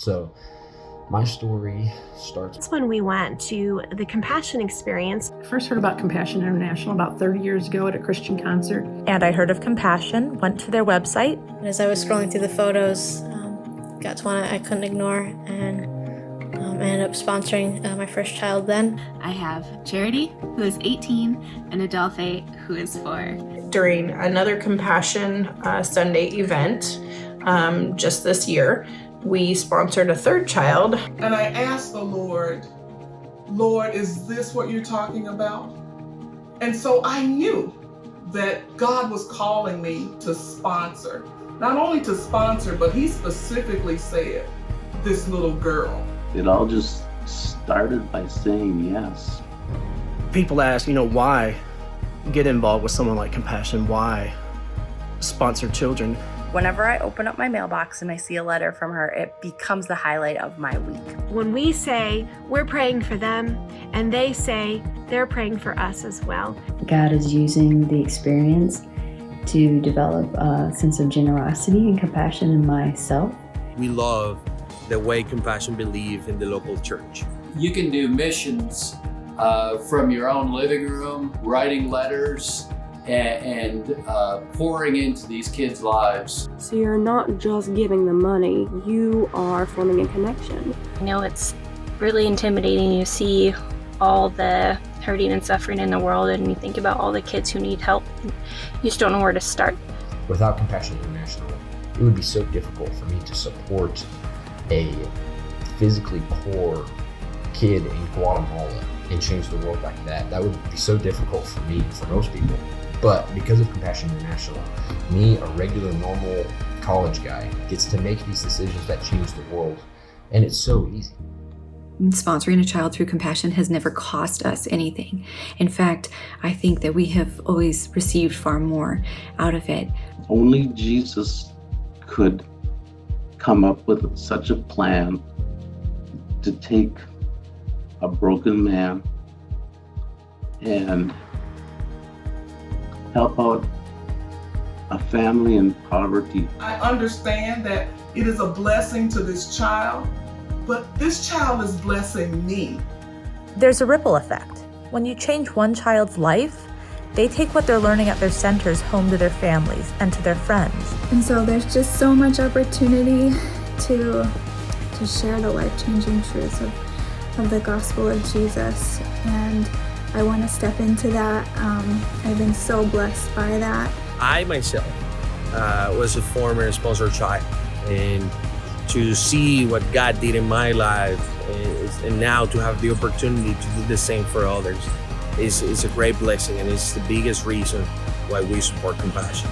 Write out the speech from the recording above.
So my story starts. That's when we went to the Compassion Experience. I first heard about Compassion International about 30 years ago at a Christian concert. And I heard of Compassion, went to their website. And as I was scrolling through the photos, got to one I couldn't ignore, and I ended up sponsoring my first child then. I have Charity, who is 18, and Adelphi, who is 4. During another Compassion Sunday event just this year, we sponsored a third child. And I asked the Lord, is this what you're talking about? And so I knew that God was calling me to sponsor. Not only to sponsor, but he specifically said, this little girl. It all just started by saying yes. People ask, why get involved with someone like Compassion? Why sponsor children? Whenever I open up my mailbox and I see a letter from her, it becomes the highlight of my week. When we say we're praying for them and they say they're praying for us as well. God is using the experience to develop a sense of generosity and compassion in myself. We love the way Compassion believe in the local church. You can do missions from your own living room, writing letters, and pouring into these kids' lives. So you're not just giving them money, you are forming a connection. It's really intimidating. You see all the hurting and suffering in the world, and you think about all the kids who need help, and you just don't know where to start. Without Compassion International, it would be so difficult for me to support a physically poor kid in Guatemala and change the world like that. That would be so difficult for me, for most people. But because of Compassion International, me, a regular, normal college guy, gets to make these decisions that change the world. And it's so easy. Sponsoring a child through Compassion has never cost us anything. In fact, I think that we have always received far more out of it. Only Jesus could come up with such a plan to take a broken man and help out a family in poverty. I understand that it is a blessing to this child, but this child is blessing me. There's a ripple effect. When you change one child's life, they take what they're learning at their centers home to their families and to their friends. And so there's just so much opportunity to share the life-changing truths of the gospel of Jesus. And I want to step into that. I've been so blessed by that. I myself was a former sponsored child, and to see what God did in my life and now to have the opportunity to do the same for others is a great blessing, and it's the biggest reason why we support Compassion.